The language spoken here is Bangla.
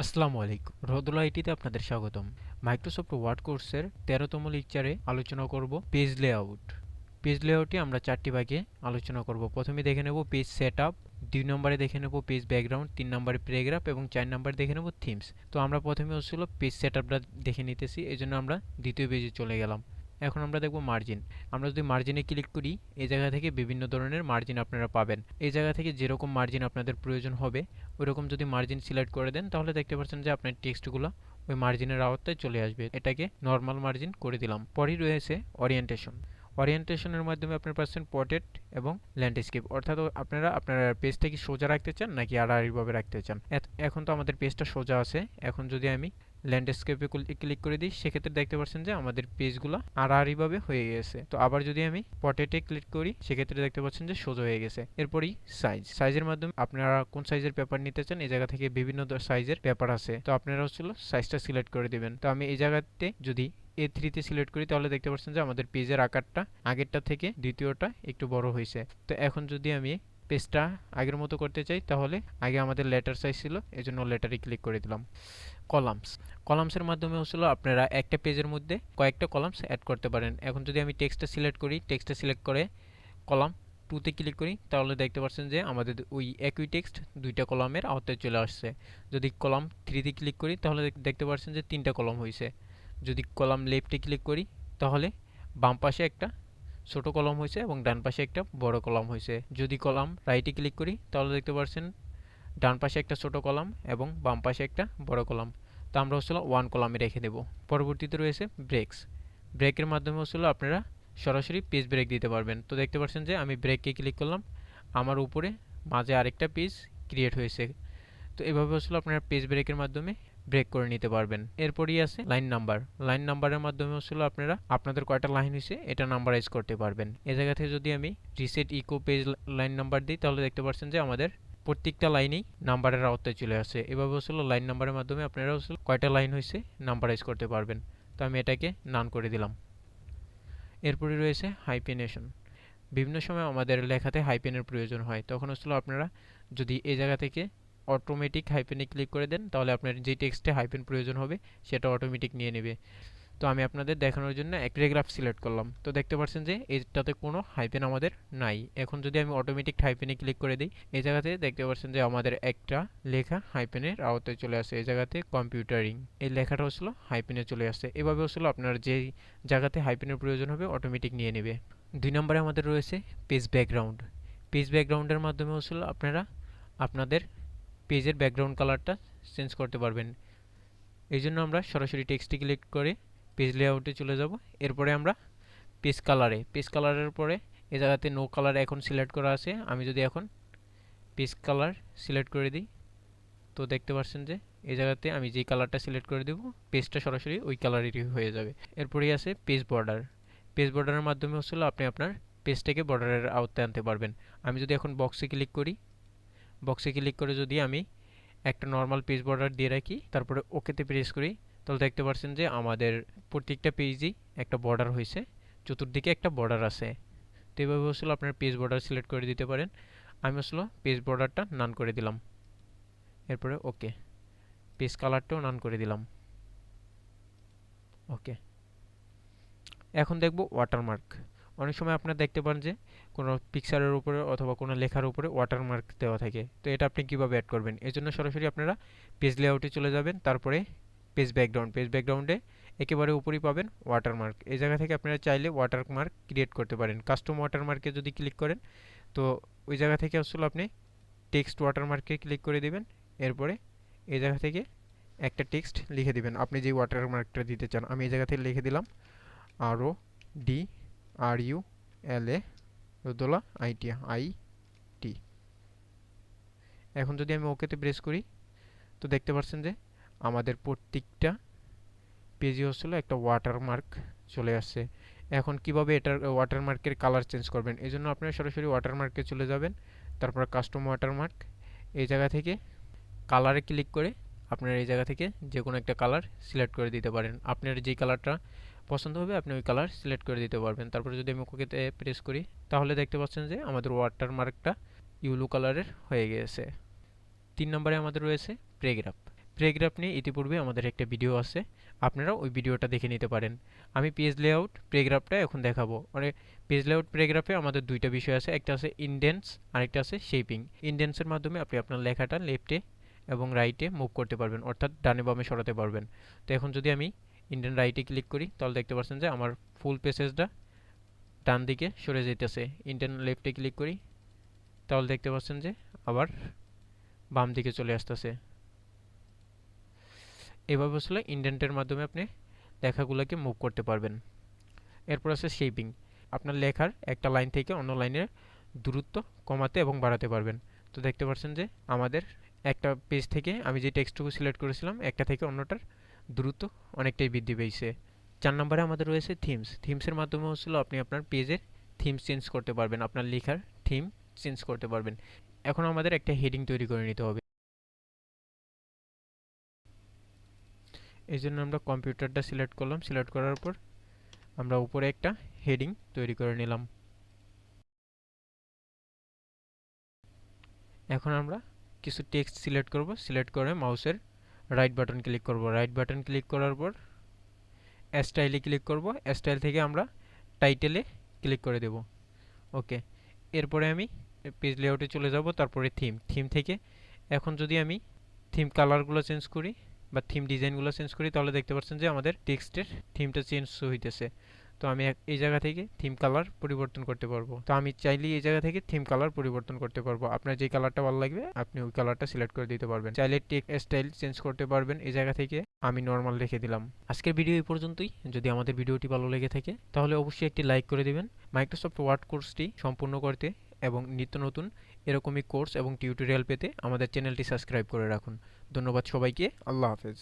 আসসালামু আলাইকুম। রোদুলা আইটিতে আপনাদের স্বাগতম। মাইক্রোসফট ওয়ার্ড কোর্সের ১৩তম লেকচারে আলোচনা করব পেজ লেআউট। পেজ লেআউটে আমরা ৪টি ভাগে আলোচনা করব। প্রথমে দেখে নেব পেজ সেটআপ, ২ নম্বরে দেখে নেব পেজ ব্যাকগ্রাউন্ড, ৩ নম্বরে প্যারাগ্রাফ এবং ৪ নম্বরে দেখে নেব থিমস। তো আমরা প্রথমে হচ্ছিল পেজ সেটআপটা দেখে নিতেছি, এজন্য আমরা দ্বিতীয় পেজে চলে গেলাম। এখন আমরা দেখব মার্জিন। আমরা যদি মার্জিনে ক্লিক করি, এই জায়গা থেকে বিভিন্ন ধরনের মার্জিন আপনারা পাবেন। এই জায়গা থেকে যেরকম মার্জিন আপনাদের প্রয়োজন হবে ওইরকম যদি মার্জিন সিলেক্ট করে দেন তাহলে দেখতে পাচ্ছেন যে আপনার টেক্সটগুলো ওই মার্জিনের আওতায় চলে আসবে। এটাকে নর্মাল মার্জিন করে দিলাম। পরেই রয়েছে ওরিয়েন্টেশন। ওরিয়েন্টেশনের মাধ্যমে আপনার পাচ্ছেন পোর্ট্রেট এবং ল্যান্ডস্কেপ, অর্থাৎ আপনারা আপনার পেজটা কি সোজা রাখতে চান নাকি আড়াআড়িভাবে রাখতে চান। এখন তো আমাদের পেজটা সোজা আছে। এখন যদি আমি ল্যান্ডস্কেপে ক্লিক করে দিই সেক্ষেত্রে দেখতে পাচ্ছেন যে আমাদের পেজগুলো আড়াআড়িভাবে হয়ে গেছে। তো আবার যদি আমি পোর্ট্রেটে ক্লিক করি সেক্ষেত্রে দেখতে পাচ্ছেন যে সোজা হয়ে গেছে। এরপরই সাইজের মাধ্যমে আপনারা কোন সাইজের পেপার নিতে চান এই জায়গা থেকে বিভিন্ন সাইজের পেপার আছে। তো আপনারা হচ্ছিল সাইজটা সিলেক্ট করে দিবেন। তো আমি এই জায়গাতে যদি A3 সিলেক্ট করি তাহলে দেখতে পাচ্ছেন যে আমাদের পেজের আকারটা আগেরটা থেকে দ্বিতীয়টা একটু বড় হয়েছে। তো এখন যদি আমি পেজটা আগের মতো করতে চাই তাহলে আগে আমাদের লেটার সাইজ ছিল, এজন্য লেটারে ক্লিক করে দিলাম। কলামস। কলামসের মাধ্যমে হচ্ছিল আপনারা একটা পেজের মধ্যে কয়েকটা কলামস অ্যাড করতে পারেন। এখন যদি আমি টেক্সটটা সিলেক্ট করি, টেক্সটটা সিলেক্ট করে কলাম 2 ক্লিক করি তাহলে দেখতে পাচ্ছেন যে আমাদের ওই একই টেক্সট দুইটা কলামের আওতায় চলে আসছে। যদি কলাম 3 ক্লিক করি তাহলে দেখতে পাচ্ছেন যে 3টা কলাম হয়েছে। যদি কলাম লেফটে ক্লিক করি তাহলে বাম পাশে একটা ছোট কলাম হয়েছে এবং ডান পাশে একটা বড় কলাম হয়েছে। যদি কলাম রাইটে ক্লিক করি তাহলে দেখতে পাচ্ছেন ডান পাশে একটা ছোট কলাম এবং বাম পাশে একটা বড় কলাম। তো আমরা হচ্ছিল 1 কলামে রেখে দেব। পরবর্তীতে রয়েছে ব্রেকস। ব্রেকের মাধ্যমে হচ্ছিল আপনারা সরাসরি পেজ ব্রেক দিতে পারবেন। তো দেখতে পাচ্ছেন যে আমি ব্রেককে ক্লিক করলাম, আমার উপরে মাঝে আরেকটা পেজ ক্রিয়েট হয়েছে। তো এভাবে হচ্ছিল আপনারা পেজ ব্রেকের মাধ্যমে ব্রেক করে নিতে পারবেন। এরপরই আছে লাইন নাম্বার। লাইন নাম্বারের মাধ্যমে হচ্ছিল আপনারা আপনাদের কয়টা লাইন হয়েছে এটা নাম্বারাইজ করতে পারবেন। এই জায়গা থেকে যদি আমি reset echo page line number দিই তাহলে দেখতে পাচ্ছেন যে আমাদের প্রত্যেকটা লাইনেই নাম্বারের আওতায় চলে আসে। এভাবে হচ্ছিল লাইন নাম্বারের মাধ্যমে আপনারা হচ্ছিল কয়টা লাইন হয়েছে নাম্বারাইজ করতে পারবেন। তো আমি এটাকে নান করে দিলাম। এরপরে রয়েছে হাইপেনেশন। বিভিন্ন সময় আমাদের লেখাতে হাইপেনের প্রয়োজন হয়, তখন হচ্ছিল আপনারা যদি এই জায়গা থেকে অটোমেটিক হাইপেনে ক্লিক করে দেন তাহলে আপনার যে টেক্সটে হাইপেন প্রয়োজন হবে সেটা অটোমেটিক নিয়ে নেবে। তো আমি আপনাদের দেখানোর জন্য এক প্যারাগ্রাফ সিলেক্ট করলাম। তো দেখতে পাচ্ছেন যে এটাতে কোনো হাইপেন আমাদের নাই। এখন যদি আমি অটোমেটিক হাইপেনে ক্লিক করে দিই এই জায়গাতে দেখতে পাচ্ছেন যে আমাদের একটা লেখা হাইপেনের আওতায় চলে আসে। এই জায়গাতে কম্পিউটারিং এই লেখাটা হচ্ছিল হাইপেনে চলে আসছে। এভাবে হচ্ছিল আপনার যে জায়গাতে হাইপেনের প্রয়োজন হবে অটোমেটিক নিয়ে নেবে। 2 নম্বরে আমাদের রয়েছে পেজ ব্যাকগ্রাউন্ড। পেজ ব্যাকগ্রাউন্ডের মাধ্যমে হচ্ছিল আপনারা আপনাদের পেজের ব্যাকগ্রাউন্ড কালারটা চেঞ্জ করতে পারবেন। এই জন্য আমরা সরাসরি টেক্সটে ক্লিক করে পেজ লেআউটে চলে যাব। এরপরে আমরা পেজ কালারের পরে এই জায়গাতে নো কালার এখন সিলেক্ট করা আছে। আমি যদি এখন পেজ কালার সিলেক্ট করে দিই তো দেখতে পাচ্ছেন যে এই জায়গাতে আমি যে কালারটা সিলেক্ট করে দেব পেজটা সরাসরি ওই কালারেরই হয়ে যাবে। এরপরেই আছে পেজ বর্ডার। পেজ বর্ডারের মাধ্যমে হচ্ছিল আপনি আপনার পেজটাকে বর্ডারের আওতায় আনতে পারবেন। আমি যদি এখন বক্সে ক্লিক করি, বক্সে ক্লিক করে যদি আমি একটা নর্মাল পেজ বর্ডার দিয়ে রাখি তারপরে ওকেতে প্রেস করি তাহলে দেখতে পাচ্ছেন যে আমাদের প্রত্যেকটা পেজেই একটা বর্ডার হয়েছে, চতুর্দিকে একটা বর্ডার আছে। তো এইভাবে হচ্ছিল আপনার পেজ বর্ডার সিলেক্ট করে দিতে পারেন। আমি হচ্ছিল পেজ বর্ডারটা নান করে দিলাম। এরপরে ওকে, পেজ কালারটাও নান করে দিলাম। ওকে, এখন দেখব ওয়াটারমার্ক। অনেক সময় আপনারা দেখতে পান যে কোনো পিকচারের উপরে অথবা কোনো লেখার উপরে ওয়াটারমার্ক দেওয়া থাকে। তো এটা আপনি কীভাবে অ্যাড করবেন, এজন্য সরাসরি আপনারা পেজ লেআউটে চলে যাবেন। তারপরে পেজ ব্যাকগ্রাউন্ডে একেবারে উপরেই পাবেন ওয়াটারমার্ক। এই জায়গা থেকে আপনারা চাইলে ওয়াটারমার্ক ক্রিয়েট করতে পারেন। কাস্টম ওয়াটারমার্কে যদি ক্লিক করেন তো ওই জায়গা থেকে আসলে আপনি টেক্সট ওয়াটারমার্কে ক্লিক করে দিবেন। এরপরে এই জায়গা থেকে একটা টেক্সট লিখে দিবেন আপনি যে ওয়াটারমার্কটা দিতে চান। আমি এই জায়গা থেকে লিখে দিলাম RODRULA, রোদোলা IT। এখন যদি আমি ওকেতে প্রেস করি তো দেখতে পাচ্ছেন যে আমাদের প্রত্যেকটা পেজে হচ্ছিল একটা ওয়াটারমার্ক চলে আসছে। এখন কিভাবে এটার ওয়াটারমার্কের কালার চেঞ্জ করবেন, এই জন্য আপনারা সরাসরি ওয়াটারমার্কে চলে যাবেন। তারপর কাস্টম ওয়াটারমার্ক এই জায়গা থেকে কালারে ক্লিক করে আপনারা এই জায়গা থেকে যে কোনো একটা কালার সিলেক্ট করে দিতে পারেন। আপনার যে কালারটা পছন্দ হবে আপনি ওই কালার সিলেক্ট করে দিতে পারবেন। তারপরে যদি আমি ওকেতে প্রেস করি তাহলে দেখতে পাচ্ছেন যে আমাদের ওয়াটারমার্কটা ইয়েলো কালারের হয়ে গিয়েছে। 3 নম্বরে আমাদের রয়েছে প্যারাগ্রাফ। প্যারাগ্রাফ নিয়ে ইতিপূর্বে আমাদের একটা ভিডিও আছে, আপনারা ওই ভিডিওটা দেখে নিতে পারেন। আমি পেজ লেআউট প্যারাগ্রাফটা এখন দেখাবো। মানে পেজ লেআউট প্যারাগ্রাফে আমাদের দুইটা বিষয় আছে, একটা আছে ইনডেন্স, আরেকটা আছে শেপিং। ইনডেন্সের মাধ্যমে আপনি আপনার লেখাটা লেফটে এবং রাইটে মুভ করতে পারবেন, অর্থাৎ ডানে বামে সরাতে পারবেন। তো এখন যদি আমি ইন্ডিয়ান রাইটে ক্লিক করি তাহলে দেখতে পাচ্ছেন যে আমার ফুল পেজেসটা ডান দিকে সরে যেতেছে। ইন্ডিয়ান লেফটে ক্লিক করি তাহলে দেখতে পাচ্ছেন যে আবার বাম দিকে চলে আসতেছে। এভাবে আসলে ইন্ডেন্টের মাধ্যমে আপনি লেখাগুলোকে মুভ করতে পারবেন। এরপর আছে শেপিং। আপনার লেখার একটা লাইন থেকে অন্য লাইনের দূরত্ব কমাতে এবং বাড়াতে পারবেন। তো দেখতে পাচ্ছেন যে আমাদের একটা পেজ থেকে আমি যে টেক্সটটুকু সিলেক্ট করেছিলাম একটা থেকে অন্যটার দূরত্ব অনেকটাই বৃদ্ধি পেয়েছে। 4 নম্বরে আমাদের রয়েছে থিমস। থিমসের মাধ্যমে হচ্ছিল আপনি আপনার পেজের থিম চেঞ্জ করতে পারবেন, আপনার লেখার থিম চেঞ্জ করতে পারবেন। এখন আমাদের একটা হেডিং তৈরি করে নিতে হবে। এই জন্য আমরা কম্পিউটারটা সিলেক্ট করলাম, সিলেক্ট করার পর আমরা উপরে একটা হেডিং তৈরি করে নিলাম। এখন আমরা কিছু টেক্সট সিলেক্ট করব, সিলেক্ট করে মাউসের রাইট বাটন ক্লিক করব। রাইট বাটন ক্লিক করার পর স্টাইলে ক্লিক করব। স্টাইল থেকে আমরা টাইটেলে ক্লিক করে দেব। ওকে, এরপরে আমি পেজ লেআউটে চলে যাব, তারপরে থিম। থিম থেকে এখন যদি আমি থিম কালারগুলো চেঞ্জ করি বা থিম ডিজাইনগুলো চেঞ্জ করি তাহলে দেখতে পাচ্ছেন যে আমাদের টেক্সটের থিমটা চেঞ্জ হইতেছে। তো আমি এই জায়গা থেকে থিম কালার পরিবর্তন করতে পারবো। তো আমি চাইলেই এই জায়গা থেকে থিম কালার পরিবর্তন করতে পারবো। আপনার যে কালারটা ভালো লাগবে আপনি ওই কালারটা সিলেক্ট করে দিতে পারবেন। চাইলে টেক্সট স্টাইল চেঞ্জ করতে পারবেন। এই জায়গা থেকে আমি নর্মাল রেখে দিলাম। আজকের ভিডিও এই পর্যন্তই। যদি আমাদের ভিডিওটি ভালো লেগে থাকে তাহলে অবশ্যই একটি লাইক করে দিবেন। মাইক্রোসফট ওয়ার্ড কোর্সটি সম্পূর্ণ করতে এবং নিত্য নতুন এরকমই কোর্স এবং টিউটোরিয়াল পেতে আমাদের চ্যানেলটি সাবস্ক্রাইব করে রাখুন। ধন্যবাদ সবাইকে। আল্লাহ হাফেজ।